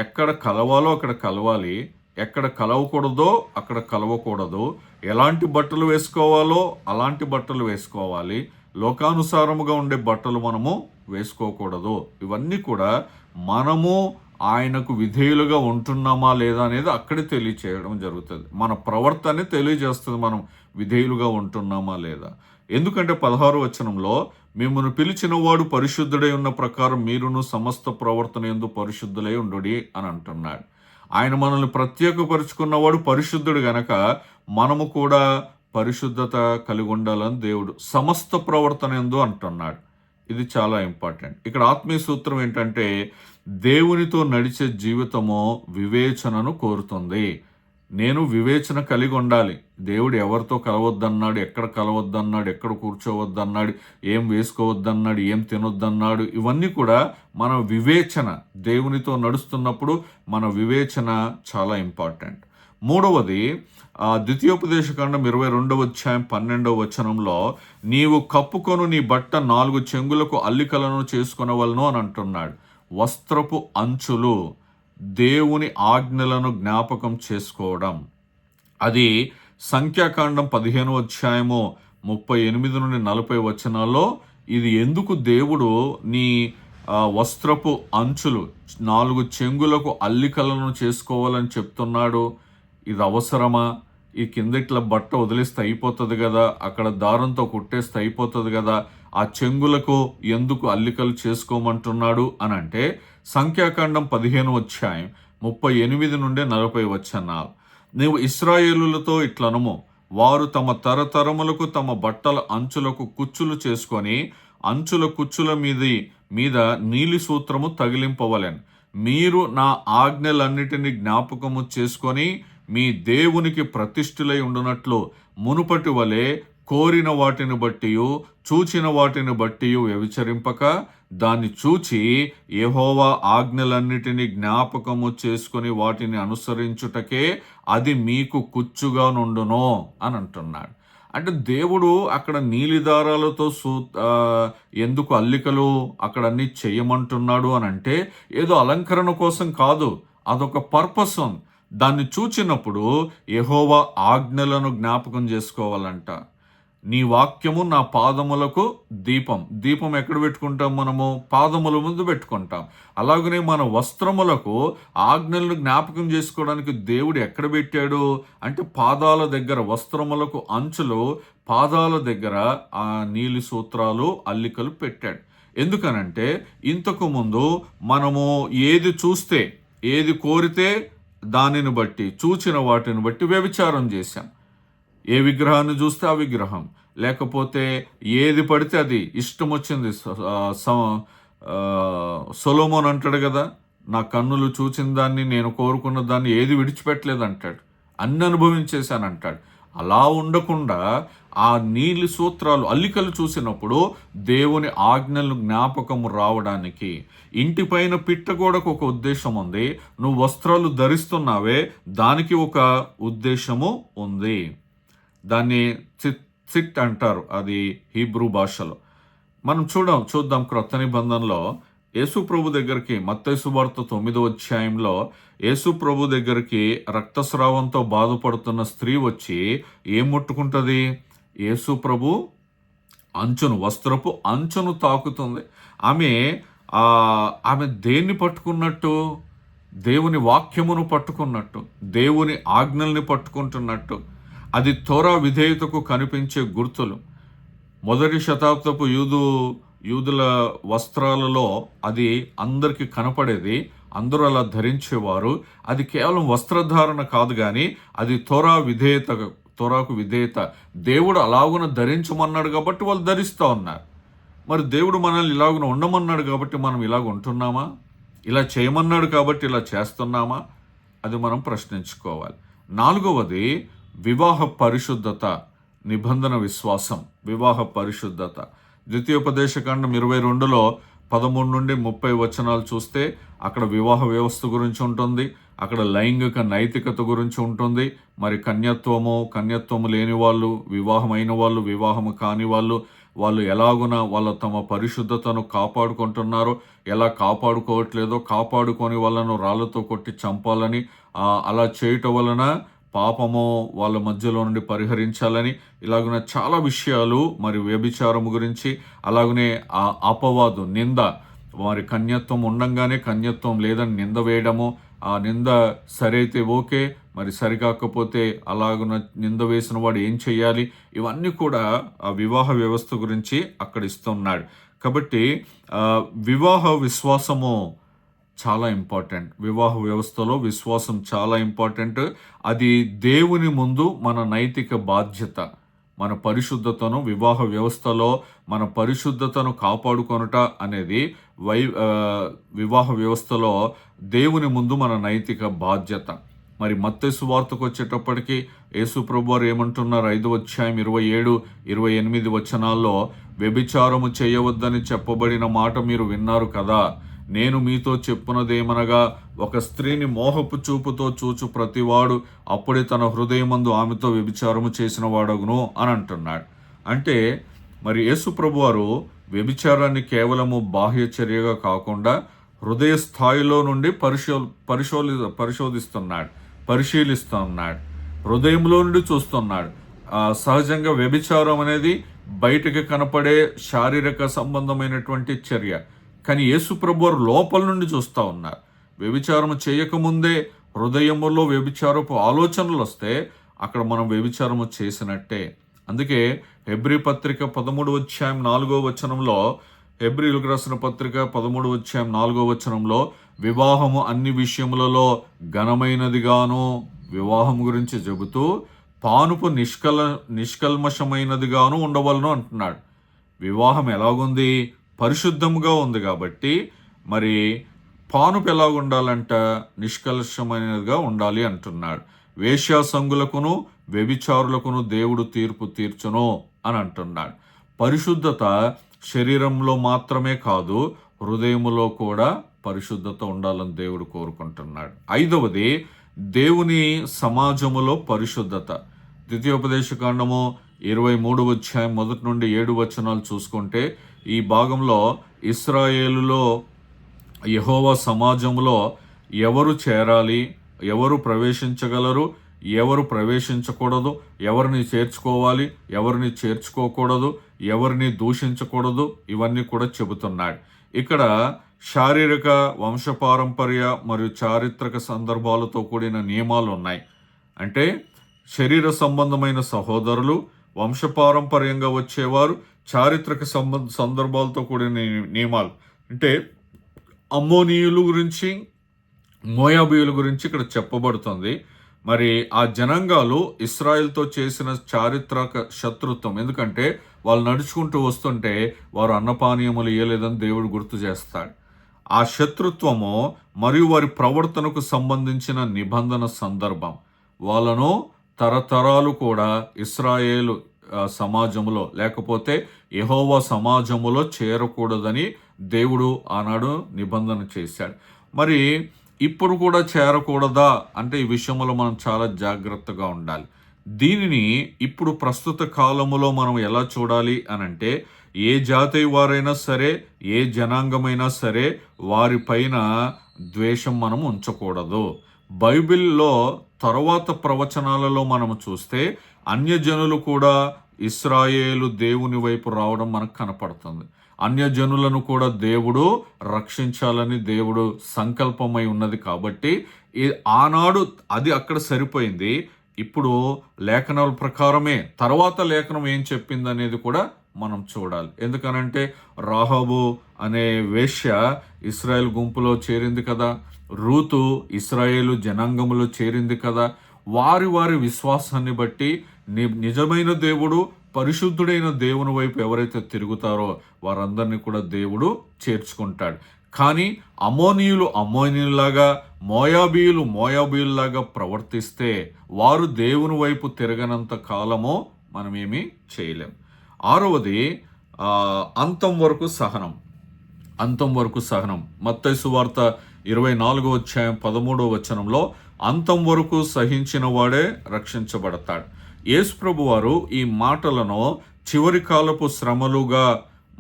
ఎక్కడ కలవాలో అక్కడ కలవాలి, ఎక్కడ కలవకూడదో అక్కడ కలవకూడదు, ఎలాంటి బట్టలు వేసుకోవాలో అలాంటి బట్టలు వేసుకోవాలి, లోకానుసారముగా ఉండే బట్టలు మనము వేసుకోకూడదు. ఇవన్నీ కూడా మనము ఆయనకు విధేయులుగా ఉంటున్నామా లేదా అనేది అక్కడే తెలియచేయడం జరుగుతుంది. మన ప్రవర్తనే తెలియజేస్తుంది మనం విధేయులుగా ఉంటున్నామా లేదా. ఎందుకంటే 16వ వచనంలో మిమ్మల్ని పిలిచిన వాడు పరిశుద్ధుడై ఉన్న ప్రకారం మీరును సమస్త ప్రవర్తన యందు పరిశుద్ధులై ఉండుడి అని అంటున్నాడు. ఆయన మనల్ని ప్రత్యేకపరుచుకున్నవాడు పరిశుద్ధుడు గనక మనము కూడా పరిశుద్ధత కలిగి ఉండాలని దేవుడు సమస్త ప్రవర్తన యందు అంటున్నాడు. ఇది చాలా ఇంపార్టెంట్. ఇక్కడ ఆత్మీయ సూత్రం ఏంటంటే దేవునితో నడిచే జీవితము వివేచనను కోరుతుంది. నేను వివేచన కలిగి ఉండాలి. దేవుడు ఎవరితో కలవద్దన్నాడు, ఎక్కడ కలవద్దన్నాడు, ఎక్కడ కూర్చోవద్దన్నాడు, ఏం వేసుకోవద్దన్నాడు, ఏం తినొద్దన్నాడు, ఇవన్నీ కూడా మన వివేచన. దేవునితో నడుస్తున్నప్పుడు మన వివేచన చాలా ఇంపార్టెంట్. మూడవది ద్వితీయోపదేశకాండం 22వ అధ్యాయం 12వ వచనంలో నీవు కప్పుకొను నీ బట్ట 4 చెంగులకు అల్లికలను చేసుకొనవలను అని అంటున్నాడు. వస్త్రపు అంచులు దేవుని ఆజ్ఞలను జ్ఞాపకం చేసుకోవడం. అది సంఖ్యాకాండం 15వ అధ్యాయము 38 నుండి 40 వచనాల్లో ఇది ఎందుకు దేవుడు నీ వస్త్రపు అంచులు 4 చెంగులకు అల్లికలను చేసుకోవాలని చెప్తున్నాడు. ఇది అవసరమా? ఈ కింద ఇట్లా బట్ట వదిలేస్తే అయిపోతుంది కదా, అక్కడ దారంతో కుట్టేస్తే అయిపోతుంది కదా, ఆ చెంగులకు ఎందుకు అల్లికలు చేసుకోమంటున్నాడు అని అంటే సంఖ్యాకాండం 15వ అధ్యాయం 38 నుండి 40 వచనాలు. నీవు ఇశ్రాయేలులతో ఇట్లనము, వారు తమ తరతరములకు తమ బట్టల అంచులకు కుచ్చులు చేసుకొని అంచుల కుచ్చుల మీద నీలి సూత్రము తగిలింపవలెను. మీరు నా ఆజ్ఞలన్నిటినీ జ్ఞాపకము చేసుకొని మీ దేవునికి ప్రతిష్ఠులై ఉండునట్లు మునుపటి వలె కోరిన వాటిని బట్టి చూచిన వాటిని బట్టి వ్యభిచరింపక దాన్ని చూచి యెహోవా ఆజ్ఞలన్నిటినీ జ్ఞాపకము చేసుకొని వాటిని అనుసరించుటకే అది మీకు కుచ్చుగా నుండును అని అంటున్నాడు. అంటే దేవుడు అక్కడ నీలిదారాలతో ఎందుకు అల్లికలు అక్కడ అన్ని చేయమంటున్నాడు అని అంటే ఏదో అలంకరణ కోసం కాదు, అదొక పర్పస్ ఉంది. దాన్ని చూచినప్పుడు యెహోవా ఆజ్ఞలను జ్ఞాపకం చేసుకోవాలంట. నీ వాక్యము నా పాదములకు దీపం. దీపం ఎక్కడ పెట్టుకుంటాం మనము? పాదముల ముందు పెట్టుకుంటాం. అలాగనే మన వస్త్రములకు ఆజ్ఞలను జ్ఞాపకం చేసుకోవడానికి దేవుడు ఎక్కడ పెట్టాడు అంటే పాదాల దగ్గర, వస్త్రములకు అంచులు పాదాల దగ్గర ఆ నీలి సూత్రాలు అల్లికలు పెట్టాడు. ఎందుకనంటే ఇంతకు ముందు మనము ఏది చూస్తే, ఏది కోరితే దానిని బట్టి, చూచిన వాటిని బట్టి వ్యభిచారం చేశాం. ఏ విగ్రహాన్ని చూస్తే ఆ విగ్రహం, లేకపోతే ఏది పడితే అది ఇష్టం వచ్చింది. సొలొమోన్ అంటాడు కదా, నా కన్నులు చూచిన దాన్ని, నేను కోరుకున్న దాన్ని ఏది విడిచిపెట్టలేదు అంటాడు, అన్ని అనుభవించేశాను అంటాడు. అలా ఉండకుండా ఆ నీలి సూత్రాలు అల్లికలు చూసినప్పుడు దేవుని ఆజ్ఞలు జ్ఞాపకము రావడానికి, ఇంటిపైన పిట్టగోడకు ఒక ఉద్దేశం ఉంది, నువ్వు వస్త్రాలు ధరిస్తున్నావే దానికి ఒక ఉద్దేశము ఉంది. దాన్ని సిట్ అంటారు, అది హీబ్రూ భాషలో. మనం చూద్దాం క్రొత్త నిబంధనలో యేసు ప్రభు దగ్గరికి, మత్తయి సువార్త 9వ అధ్యాయంలో యేసు ప్రభు దగ్గరికి రక్తస్రావంతో బాధపడుతున్న స్త్రీ వచ్చి ఏం ముట్టుకుంటుంది? యేసు ప్రభు అంచును, వస్త్రపు అంచును తాకుతుంది. ఆమె దేన్ని పట్టుకున్నట్టు? దేవుని వాక్యమును పట్టుకున్నట్టు, దేవుని ఆజ్ఞల్ని పట్టుకుంటున్నట్టు. అది తోరా విధేయతకు కనిపించే గుర్తులు. మొదటి శతాబ్దపు యూదుల వస్త్రాలలో అది అందరికీ కనపడేది, అందరూ అలా ధరించేవారు. అది కేవలం వస్త్రధారణ కాదు కానీ అది తోరాకు విధేయత. దేవుడు అలాగున ధరించమన్నాడు కాబట్టి వాళ్ళు ధరిస్తూ ఉన్నారు. మరి దేవుడు మనల్ని ఇలాగున ఉండమన్నాడు కాబట్టి మనం ఇలాగ ఉంటున్నామా? ఇలా చేయమన్నాడు కాబట్టి ఇలా చేస్తున్నామా? అది మనం ప్రశ్నించుకోవాలి. 4వది వివాహ పరిశుద్ధత, నిబంధన విశ్వాసం. వివాహ పరిశుద్ధత ద్వితీయోపదేశకాండం 22లో 13 నుండి 30 వచనాలు చూస్తే అక్కడ వివాహ వ్యవస్థ గురించి ఉంటుంది, అక్కడ లైంగిక నైతికత గురించి ఉంటుంది. మరి కన్యత్వము లేని వాళ్ళు, వివాహమైన వాళ్ళు, వివాహము కాని వాళ్ళు ఎలాగున తమ పరిశుద్ధతను కాపాడుకుంటున్నారో, ఎలా కాపాడుకోవట్లేదో, కాపాడుకొని వాళ్ళను రాళ్లతో కొట్టి చంపాలని, అలా చేయటం వలన పాపము వాళ్ళ మధ్యలో నుండి పరిహరించాలని, ఇలాగున చాలా విషయాలు. మరి వ్యభిచారము గురించి, అలాగనే ఆ అపవాదు, నింద, మరి కన్యత్వం ఉండంగానే కన్యత్వం లేదని నింద వేయడము, ఆ నింద సరైతే ఓకే, మరి సరికాకపోతే అలాగున నింద వేసిన వాడు ఏం చెయ్యాలి, ఇవన్నీ కూడా ఆ వివాహ వ్యవస్థ గురించి అక్కడ ఇస్తున్నాడు. కాబట్టి వివాహ విశ్వాసము చాలా ఇంపార్టెంట్. వివాహ వ్యవస్థలో విశ్వాసం చాలా ఇంపార్టెంట్. అది దేవుని ముందు మన నైతిక బాధ్యత. మన పరిశుద్ధతను, వివాహ వ్యవస్థలో మన పరిశుద్ధతను కాపాడుకొనుట అనేది వివాహ వ్యవస్థలో దేవుని ముందు మన నైతిక బాధ్యత. మరి మత్తయి సువార్తకు వచ్చేటప్పటికి యేసు ప్రభువారు ఏమంటున్నారు? 5వ అధ్యాయం 27-28 వచనాల్లో, వ్యభిచారము చేయవద్దని చెప్పబడిన మాట మీరు విన్నారు కదా, నేను మీతో చెప్పునదేమనగా, ఒక స్త్రీని మోహపు చూపుతో చూచు ప్రతివాడు అప్పుడే తన హృదయమందు ఆమెతో వ్యభిచారము చేసిన వాడగును అని అంటున్నాడు. అంటే మరి యేసు ప్రభువారు వ్యభిచారాన్ని కేవలము బాహ్య చర్యగా కాకుండా హృదయ స్థాయిలో నుండి పరిశీలిస్తున్నాడు, హృదయంలో నుండి చూస్తున్నాడు. సహజంగా వ్యభిచారం అనేది బయటకు కనపడే శారీరక సంబంధమైనటువంటి చర్య, కానీ యేసు ప్రభువారు లోపల నుండి చూస్తూ ఉన్నారు. వ్యభిచారము చేయకముందే హృదయములో వ్యభిచారపు ఆలోచనలు వస్తే అక్కడ మనం వ్యభిచారము చేసినట్టే. అందుకే హెబ్రీ పత్రిక 13వ అధ్యాయం 4వ వచనంలో, హెబ్రీలకు రాసిన పత్రిక 13వ అధ్యాయం 4వ వచనంలో, వివాహము అన్ని విషయములలో ఘనమైనదిగాను, వివాహం గురించి చెబుతూ పానుపు నిష్కల్మషమైనదిగాను ఉండవలను అంటున్నాడు. వివాహం ఎలాగుంది? పరిశుద్ధంగా ఉంది కాబట్టి మరి పానుపు ఎలా ఉండాలంట? నిష్కల్మషమైనదిగా ఉండాలి అంటున్నాడు. వేశ్యాసంగులకును వ్యభిచారులకును దేవుడు తీర్పు తీర్చును అని అంటున్నాడు. పరిశుద్ధత శరీరంలో మాత్రమే కాదు, హృదయములో కూడా పరిశుద్ధత ఉండాలని దేవుడు కోరుకుంటున్నాడు. 5వది దేవుని సమాజములో పరిశుద్ధత. ద్వితీయోపదేశకాండము 23వ అధ్యాయం 1 నుండి 7 వచనాలు చూసుకుంటే ఈ భాగంలో ఇశ్రాయేలులో యెహోవా సమాజంలో ఎవరు చేరాలి, ఎవరు ప్రవేశించగలరు, ఎవరు ప్రవేశించకూడదు, ఎవరిని చేర్చుకోవాలి, ఎవరిని చేర్చుకోకూడదు, ఎవరిని దూషించకూడదు, ఇవన్నీ కూడా చెబుతున్నాడు. ఇక్కడ శారీరక, వంశపారంపర్య మరియు చారిత్రక సందర్భాలతో కూడిన నియమాలు ఉన్నాయి. అంటే శరీర సంబంధమైన సహోదరులు, వంశపారంపర్యంగా వచ్చేవారు, చారిత్రక సందర్భాలతో కూడిన నియమాలు. అంటే అమ్మోనీయుల గురించి, మోయాబీయుల గురించి ఇక్కడ చెప్పబడుతుంది. మరి ఆ జనాంగాలు ఇశ్రాయేల్తో చేసిన చారిత్రక శత్రుత్వం, ఎందుకంటే వాళ్ళు నడుచుకుంటూ వస్తుంటే వారు అన్నపానీయములు ఇయ్యలేదని దేవుడు గుర్తు చేస్తాడు. ఆ శత్రుత్వము మరియు వారి ప్రవర్తనకు సంబంధించిన నిబంధన సందర్భం. వాళ్ళను తరతరాలు కూడా ఇశ్రాయేలు సమాజంలో లేకపోతే యెహోవా సమాజములో చేరకూడదని దేవుడు ఆనాడు నిబంధన చేశాడు. మరి ఇప్పుడు కూడా చేరకూడదా అంటే ఈ విషయంలో మనం చాలా జాగ్రత్తగా ఉండాలి. దీనిని ఇప్పుడు ప్రస్తుత కాలములో మనం ఎలా చూడాలి అనంటే, ఏ జాతి వారైనా సరే, ఏ జనాంగమైనా సరే వారిపైన ద్వేషం మనం ఉంచకూడదు. బైబిల్లో తరువాత ప్రవచనాలలో మనం చూస్తే అన్యజనులు కూడా ఇశ్రాయేలు దేవుని వైపు రావడం మనకు కనపడుతుంది. అన్యజనులను కూడా దేవుడు రక్షించాలని దేవుడు సంకల్పమై ఉన్నది. కాబట్టి ఆనాడు అది అక్కడ సరిపోయింది. ఇప్పుడు లేఖనాల ప్రకారమే తర్వాత లేఖనం ఏం చెప్పింది అనేది కూడా మనం చూడాలి. ఎందుకనంటే రాహాబు అనే వేశ్య ఇశ్రాయేల్ గుంపులో చేరింది కదా, రూతు ఇశ్రాయేలు జనాంగములో చేరింది కదా. వారి వారి విశ్వాసాన్ని బట్టి నిజమైన దేవుడు, పరిశుద్ధుడైన దేవుని వైపు ఎవరైతే తిరుగుతారో వారందరినీ కూడా దేవుడు చేర్చుకుంటాడు. కానీ అమ్మోనీయులాగా, మోయాబీయులాగా ప్రవర్తిస్తే వారు దేవుని వైపు తిరగనంత కాలమో మనమేమీ చేయలేం. 6వది అంతం వరకు సహనం. మత్తయి సువార్త 24వ అధ్యాయం 13వ వచనంలో అంతం వరకు సహించిన వాడే రక్షించబడతాడు. యేసు ప్రభు వారు ఈ మాటలను చివరి కాలపు శ్రమలుగా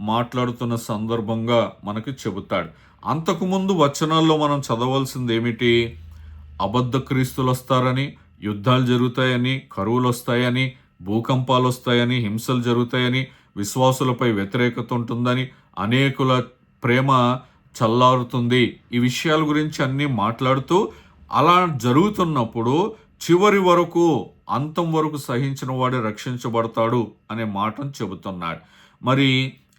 మాట్లాడుతున్న సందర్భంగా మనకి చెబుతాడు. అంతకుముందు వచనాల్లో మనం చదవాల్సింది ఏమిటి? అబద్ధ క్రీస్తులు వస్తారని, యుద్ధాలు జరుగుతాయని, కరువులు వస్తాయని, భూకంపాలు వస్తాయని, హింసలు జరుగుతాయని, విశ్వాసులపై వ్యతిరేకత ఉంటుందని, అనేకుల ప్రేమ చల్లారుతుంది, ఈ విషయాల గురించి అన్నీ మాట్లాడుతూ అలా జరుగుతున్నప్పుడు చివరి వరకు, అంతం వరకు సహించిన వాడే రక్షించబడతాడు అనే మాటను చెబుతున్నాడు. మరి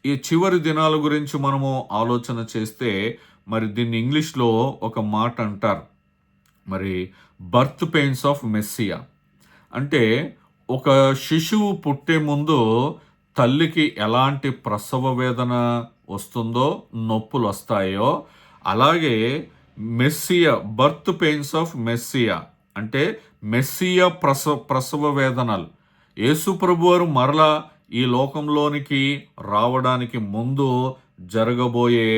ఈ చివరి దినాల గురించి మనము ఆలోచన చేస్తే మరి దీన్ని ఇంగ్లీష్లో ఒక మాట అంటారు, మరి బర్త్ పెయిన్స్ ఆఫ్ మెస్సియా. అంటే ఒక శిశువు పుట్టే ముందు తల్లికి ఎలాంటి ప్రసవ వేదన వస్తుందో, నొప్పులు వస్తాయో, అలాగే Messiah, birth pains of Messiah అంటే మెస్సియా ప్రసవ వేదనలు. యేసు ప్రభువారు మరలా ఈ లోకంలోనికి రావడానికి ముందు జరగబోయే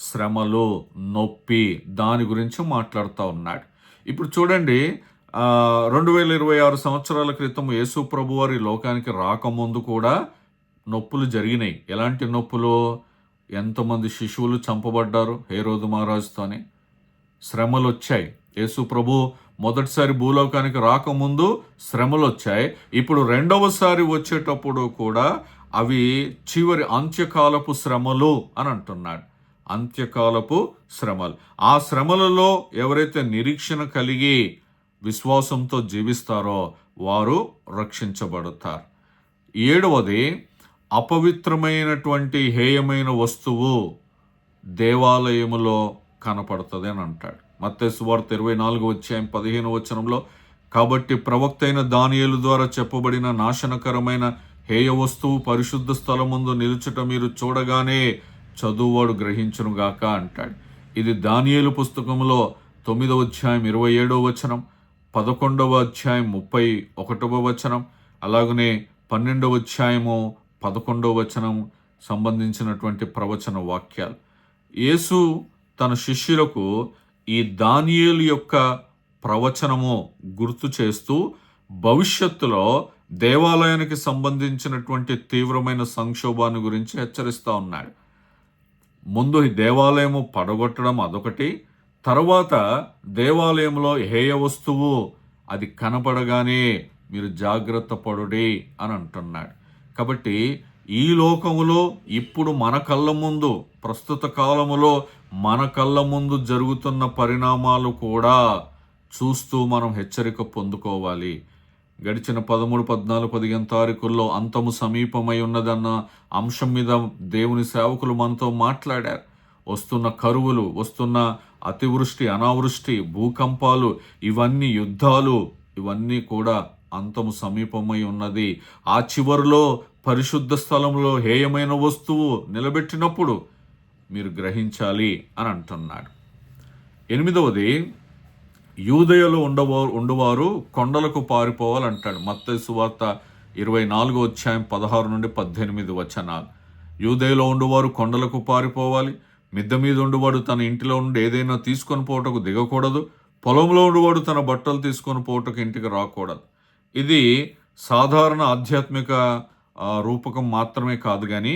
శ్రమలు, నొప్పి, దాని గురించి మాట్లాడుతూ ఉన్నాడు. ఇప్పుడు చూడండి, 2026 సంవత్సరాల క్రితం యేసు ప్రభువారు ఈ లోకానికి రాకముందు కూడా నొప్పులు జరిగినాయి. ఎలాంటి నొప్పులు? ఎంతమంది శిశువులు చంపబడ్డారు హేరోదు మహారాజుతోనే. శ్రమలు వచ్చాయి. యేసు ప్రభు మొదటిసారి భూలోకానికి రాకముందు శ్రమలు వచ్చాయి. ఇప్పుడు రెండవసారి వచ్చేటప్పుడు కూడా అవి చివరి అంత్యకాలపు శ్రమలు అని అంటున్నాడు. అంత్యకాలపు శ్రమలు. ఆ శ్రమలలో ఎవరైతే నిరీక్షణ కలిగి విశ్వాసంతో జీవిస్తారో వారు రక్షించబడతారు. 7వది అపవిత్రమైనటువంటి హేయమైన వస్తువు దేవాలయములో కనపడుతుంది అని అంటాడు. మత్తయి సువార్త 24వ అధ్యాయం 15వ వచనంలో, కాబట్టి ప్రవక్త అయిన దానియేలు ద్వారా చెప్పబడిన నాశనకరమైన హేయ వస్తువు పరిశుద్ధ స్థలముందు నిలుచుట మీరు చూడగానే చదువువాడు గ్రహించునుగాక అంటాడు. ఇది దానియేలు పుస్తకంలో 9వ అధ్యాయం 27వ వచనం, 11వ అధ్యాయం 31వ వచనం, అలాగనే 12వ అధ్యాయము 11వ వచనం సంబంధించినటువంటి ప్రవచన వాక్యాలు. యేసు తన శిష్యులకు ఈ దానియేలు యొక్క ప్రవచనము గుర్తు చేస్తూ భవిష్యత్తులో దేవాలయానికి సంబంధించినటువంటి తీవ్రమైన సంక్షోభాన్ని గురించి హెచ్చరిస్తూ ఉన్నాడు. ముందు ఈ దేవాలయము పడగొట్టడం అదొకటి, తర్వాత దేవాలయంలో హేయ వస్తువు అది కనపడగానే మీరు జాగ్రత్త పడుడి అని అంటున్నాడు. కాబట్టి ఈ లోకములో ఇప్పుడు మన కళ్ళ ముందు, ప్రస్తుత కాలములో మన కళ్ళ ముందు జరుగుతున్న పరిణామాలు కూడా చూస్తూ మనం హెచ్చరిక పొందుకోవాలి. గడిచిన 13, 14, 15 తారీఖుల్లో అంతము సమీపమై ఉన్నదన్న అంశం మీద దేవుని సేవకులు మనతో మాట్లాడారు. వస్తున్న కరువులు, వస్తున్న అతివృష్టి, అనావృష్టి, భూకంపాలు, ఇవన్నీ యుద్ధాలు, ఇవన్నీ కూడా అంతము సమీపమై ఉన్నది. ఆ చివరిలో పరిశుద్ధ స్థలంలో హేయమైన వస్తువు నిలబెట్టినప్పుడు మీరు గ్రహించాలి అని అంటున్నాడు. 8వది, యూదయలో ఉండవారు కొండలకు పారిపోవాలంటాడు. మత్తయి సువార్త 24వ అధ్యాయం 16 నుండి 18 వచనాలు. యూదయలో ఉండేవారు కొండలకు పారిపోవాలి. మిద్దె మీద ఉండేవాడు తన ఇంటిలో నుండి ఏదైనా తీసుకొని పోవటకు దిగకూడదు. పొలంలో ఉండేవాడు తన బట్టలు తీసుకొని పోవటకు ఇంటికి రాకూడదు. ఇది సాధారణ ఆధ్యాత్మిక రూపకం మాత్రమే కాదు, కానీ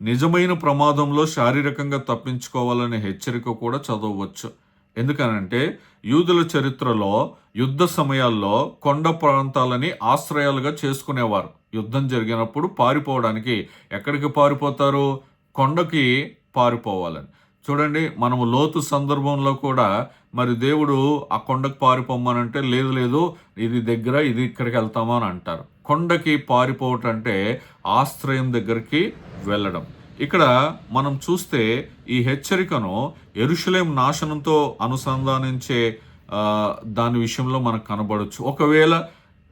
నిజమైన ప్రమాదంలో శారీరకంగా తప్పించుకోవాలనే హెచ్చరిక కూడా చదవవచ్చు. ఎందుకనంటే యూదుల చరిత్రలో యుద్ధ సమయాల్లో కొండ ప్రాంతాలని ఆశ్రయాలుగా చేసుకునేవారు. యుద్ధం జరిగినప్పుడు పారిపోవడానికి ఎక్కడికి పారిపోతారు? కొండకి పారిపోవాలని. చూడండి, మనము లోతు సందర్భంలో కూడా మరి దేవుడు ఆ కొండకు పారిపోమనంటే లేదు ఇది దగ్గర, ఇది ఇక్కడికి వెళ్తామా అని అంటారు. కొండకి పారిపోవటం అంటే ఆశ్రయం దగ్గరికి వెళ్ళడం. ఇక్కడ మనం చూస్తే ఈ హెచ్చరికను యెరూషలేం నాశనంతో అనుసంధానించే దాని విషయంలో మనకు కనబడవచ్చు. ఒకవేళ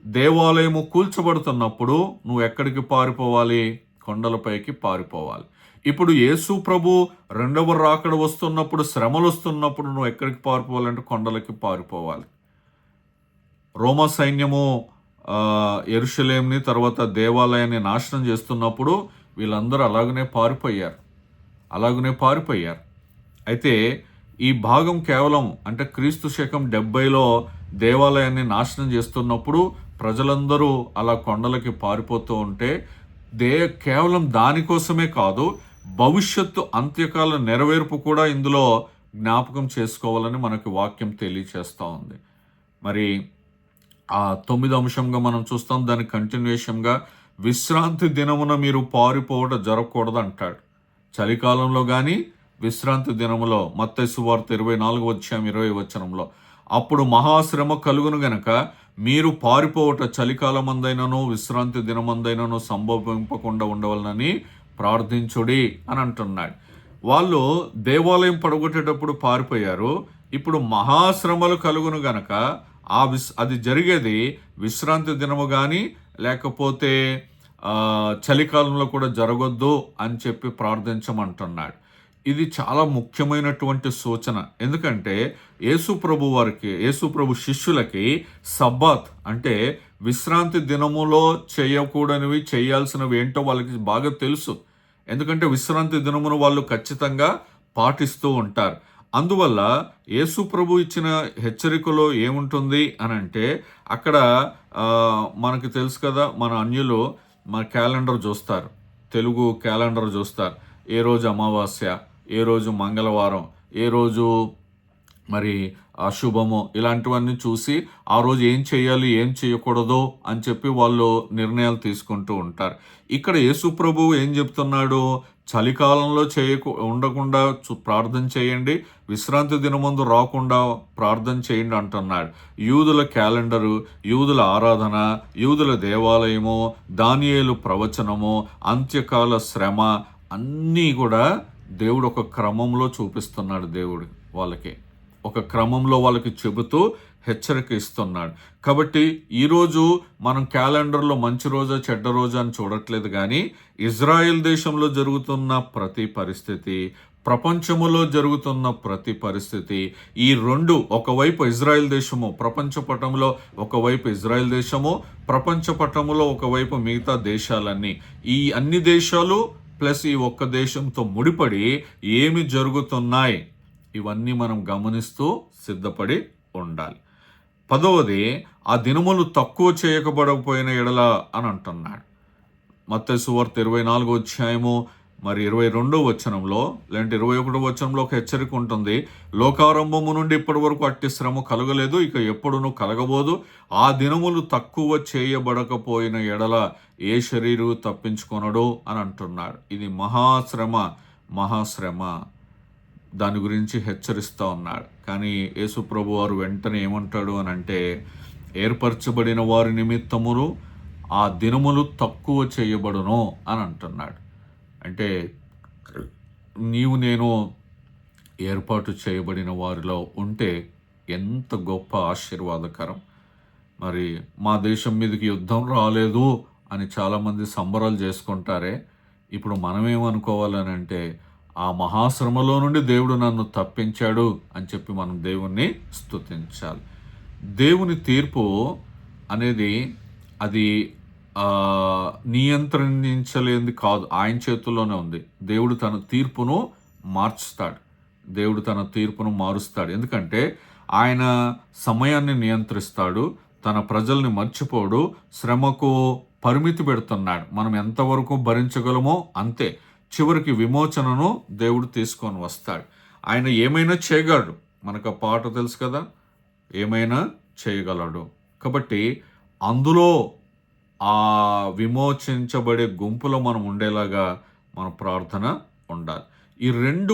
దేవాలయము కూల్చబడుతున్నప్పుడు నువ్వు ఎక్కడికి పారిపోవాలి? కొండలపైకి పారిపోవాలి. ఇప్పుడు యేసు ప్రభు రెండవ రాకడ వస్తున్నప్పుడు, శ్రమలు వస్తున్నప్పుడు నువ్వు ఎక్కడికి పారిపోవాలంటే కొండలకి పారిపోవాలి. రోమా సైన్యము యెరూషలేంని తర్వాత దేవాలయాన్ని నాశనం చేస్తున్నప్పుడు వీళ్ళందరూ అలాగనే పారిపోయారు. అయితే ఈ భాగం కేవలం అంటే క్రీస్తు శకం 70లో దేవాలయాన్ని నాశనం చేస్తున్నప్పుడు ప్రజలందరూ అలా కొండలకి పారిపోతూ ఉంటే కేవలం దానికోసమే కాదు, భవిష్యత్తు అంత్యకాల నెరవేర్పు కూడా ఇందులో జ్ఞాపకం చేసుకోవాలని మనకి వాక్యం తెలియచేస్తూ ఉంది. మరి ఆ 9వ అంశంగా మనం చూస్తాం, దాని కంటిన్యూషన్గా విశ్రాంతి దినమున మీరు పారిపోవడం జరగకూడదు అంటాడు. చలికాలంలో కానీ విశ్రాంతి దినములో మత్తయి సువార్త 24వ అధ్యాయం 20వ వచనంలో, అప్పుడు మహాశ్రమ కలుగును గనక మీరు పారిపోవట చలికాలమందైనను విశ్రాంతి దినమందైనను సంభవింపకుండా ఉండవలనని ప్రార్థించుడి అని అంటున్నాడు. వాళ్ళు దేవాలయం పడగొట్టేటప్పుడు పారిపోయారు. ఇప్పుడు మహాశ్రమలు కలుగును గనక అది జరిగేది విశ్రాంతి దినము కానీ లేకపోతే చలికాలంలో కూడా జరగొద్దు అని చెప్పి ప్రార్థించమంటున్నాడు. ఇది చాలా ముఖ్యమైనటువంటి సూచన. ఎందుకంటే యేసు ప్రభు శిష్యులకి సబ్బాత్ అంటే విశ్రాంతి దినములో చేయకూడనివి, చేయాల్సినవి ఏంటో వాళ్ళకి బాగా తెలుసు. ఎందుకంటే విశ్రాంతి దినమును వాళ్ళు ఖచ్చితంగా పాటిస్తూ ఉంటారు. అందువల్ల యేసు ప్రభు ఇచ్చిన హెచ్చరికలో ఏముంటుంది అని అంటే, అక్కడ మనకు తెలుసు కదా, మన అన్యులు మన క్యాలెండర్ చూస్తారు, తెలుగు క్యాలెండర్ చూస్తారు. ఏ రోజు అమావాస్య, ఏ రోజు మంగళవారం, ఏ రోజు మరి అశుభము, ఇలాంటివన్నీ చూసి ఆ రోజు ఏం చేయాలి ఏం చేయకూడదు అని చెప్పి వాళ్ళు నిర్ణయాలు తీసుకుంటూ ఉంటారు. ఇక్కడ యేసు ప్రభువు ఏం చెప్తున్నాడు? చలికాలంలో ఉండకుండా ప్రార్థన చేయండి, విశ్రాంతి దినమందు రాకుండా ప్రార్థన చేయండి అంటున్నాడు. యూదుల క్యాలెండరు, యూదుల ఆరాధన, యూదుల దేవాలయము, దానియేలు ప్రవచనము, అంత్యకాల శ్రమ అన్నీ కూడా దేవుడు ఒక క్రమంలో చూపిస్తున్నాడు. దేవుడు వాళ్ళకి ఒక క్రమంలో వాళ్ళకి చెబుతూ హెచ్చరిక ఇస్తున్నాడు. కాబట్టి ఈరోజు మనం క్యాలెండర్లో మంచి రోజా చెడ్డ రోజా అని చూడట్లేదు, కానీ ఇజ్రాయెల్ దేశంలో జరుగుతున్న ప్రతి పరిస్థితి, ప్రపంచములో జరుగుతున్న ప్రతి పరిస్థితి, ఈ రెండు, ఒకవైపు ఇజ్రాయెల్ దేశము ప్రపంచ పటంలో, ఒకవైపు ఇజ్రాయెల్ దేశము ప్రపంచ పటంలో, ఒకవైపు మిగతా దేశాలన్నీ, ఈ అన్ని దేశాలు ప్లస్ ఈ ఒక్క దేశంతో ముడిపడి ఏమి జరుగుతున్నాయి, ఇవన్నీ మనం గమనిస్తూ సిద్ధపడి ఉండాలి. 10వది, ఆ దినములు తక్కువ చేయకబడకపోయిన ఎడల అని అంటున్నాడు. మత్తయి సువార్త 24వ అధ్యాయము 22వ వచనంలో లేదంటే 21వ వచనంలో ఒక హెచ్చరిక ఉంటుంది. లోకారంభము నుండి ఇప్పటి వరకు అట్టి శ్రమ కలగలేదు, ఇక ఎప్పుడునూ కలగబోదు. ఆ దినములు తక్కువ చేయబడకపోయిన ఎడల ఏ శరీరు తప్పించుకొనడు అని అంటున్నాడు. ఇది మహాశ్రమ. దాని గురించి హెచ్చరిస్తూ ఉన్నాడు. కానీ యేసుప్రభు వారు వెంటనే ఏమంటాడు అని అంటే, ఏర్పరచబడిన వారి నిమిత్తమును ఆ దినములు తక్కువ చేయబడును అని అంటున్నాడు. అంటే నీవు నేను ఏర్పాటు చేయబడిన వారిలో ఉంటే ఎంత గొప్ప ఆశీర్వాదకరం. మరి మా దేశం మీదకి యుద్ధం రాలేదు అని చాలామంది సంబరాలు చేసుకుంటారే, ఇప్పుడు మనమేమనుకోవాలని అంటే, ఆ మహాశ్రమలో నుండి దేవుడు నన్ను తప్పించాడు అని చెప్పి మనం దేవుణ్ణి స్తుతించాలి. దేవుని తీర్పు అనేది అది నియంత్రించలేనిది కాదు, ఆయన చేతుల్లోనే ఉంది. దేవుడు తన తీర్పును మారుస్తాడు. ఎందుకంటే ఆయన సమయాన్ని నియంత్రిస్తాడు, తన ప్రజల్ని మర్చిపోడు, శ్రమకు పరిమితి పెడుతున్నాడు. మనం ఎంతవరకు భరించగలమో అంతే. చివరికి విమోచనను దేవుడు తీసుకొని వస్తాడు. ఆయన ఏమైనా చేయగలడు. మనకు ఆ పాట తెలుసు కదా, ఏమైనా చేయగలడు. కాబట్టి అందులో ఆ విమోచించబడే గుంపులో మనం ఉండేలాగా మన ప్రార్థన ఉండాలి. ఈ రెండు